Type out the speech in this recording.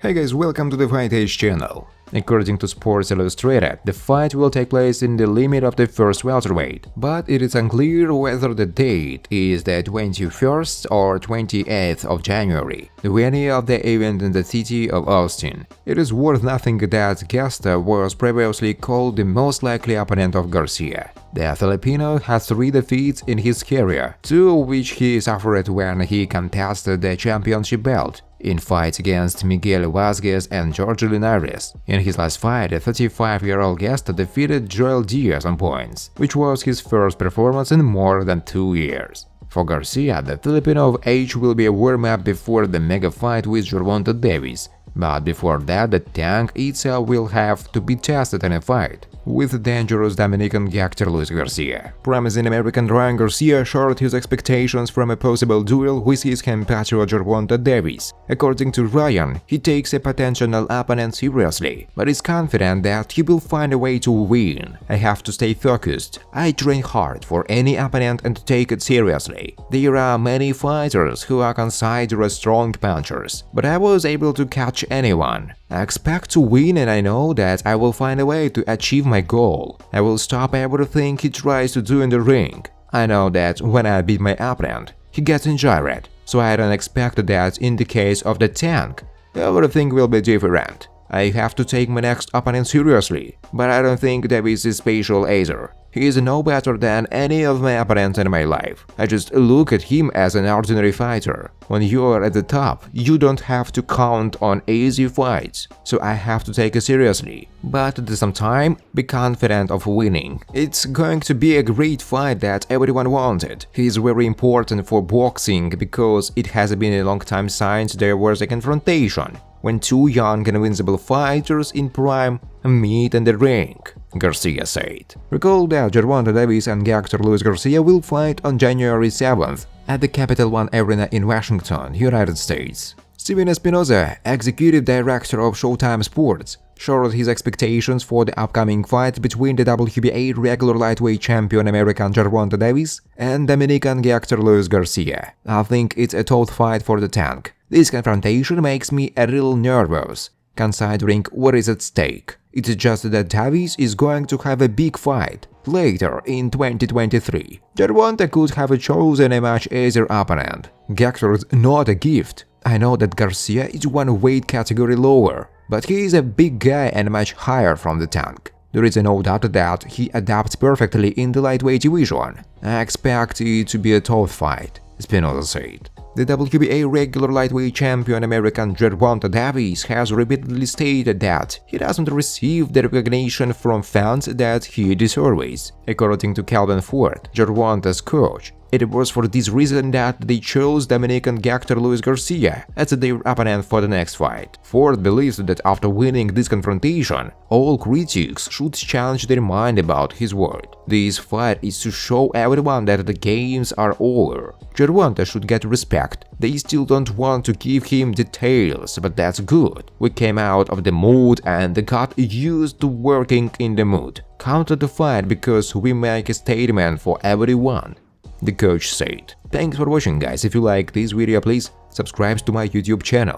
Hey guys, welcome to the Fight Age channel. According to Sports Illustrated, the fight will take place in the limit of the first welterweight, but it is unclear whether the date is the 21st or 28th of January, the venue of the event in the city of Austin. It is worth noting that Garcia was previously called the most likely opponent of Garcia. The Filipino has 3 defeats in his career, 2 of which he suffered when he contested the championship belt in fights against Miguel Vazquez and Jorge Linares. In his last fight, a 35-year-old Garcia defeated Joel Diaz on points, which was his first performance in more than 2 years. For Garcia, the Filipino of age will be a warm-up before the mega fight with Gervonta Davis, but before that the tank itself will have to be tested in a fight with dangerous Dominican gangster Luis Garcia. Promising American Ryan Garcia shared his expectations from a possible duel with his compatriot Gervonta Davis. According to Ryan, he takes a potential opponent seriously, but is confident that he will find a way to win. "I have to stay focused. I train hard for any opponent and take it seriously. There are many fighters who are considered strong punchers, but I was able to catch anyone. I expect to win and I know that I will find a way to achieve my goal. I will stop everything he tries to do in the ring. I know that when I beat my opponent, he gets injured, so I don't expect that in the case of the tank, everything will be different. I have to take my next opponent seriously, but I don't think Davis is special either. He is no better than any of my opponents in my life. I just look at him as an ordinary fighter. When you are at the top, you don't have to count on easy fights, so I have to take it seriously, but at the same time, be confident of winning. It's going to be a great fight that everyone wanted. He is very important for boxing because it has been a long time since there was a confrontation when 2 young invincible fighters in prime meet in the ring, Garcia said. Recall that Gervonta Davis and gangster Luis Garcia will fight on January 7th at the Capital One Arena in Washington, United States. Steven Espinoza, executive director of Showtime Sports, shared his expectations for the upcoming fight between the WBA regular lightweight champion American Gervonta Davis and Dominican gangster Luis Garcia. "I think it's a tough fight for the tank. This confrontation makes me a little nervous, considering what is at stake. It's just that Davis is going to have a big fight later in 2023. Gervonta could have chosen a much easier opponent. Gangster is not a gift. I know that Garcia is 1 weight category lower, but he is a big guy and much higher from the tank. There is no doubt that he adapts perfectly in the lightweight division. I expect it to be a tough fight," Espinoza said. The WBA regular lightweight champion American Gervonta Davis has repeatedly stated that he doesn't receive the recognition from fans that he deserves. According to Calvin Ford, Gervonta's coach, it was for this reason that they chose Dominican gangster Luis Garcia as their opponent for the next fight. Ford believes that after winning this confrontation, all critics should change their mind about his word. This fight is to show everyone that the games are over. Gervonta should get respect. They still don't want to give him details, but that's good. We came out of the mood and got used to working in the mood. Counter the fight because we make a statement for everyone," the coach said. Thanks for watching guys. If you like this video, please subscribe to my YouTube channel.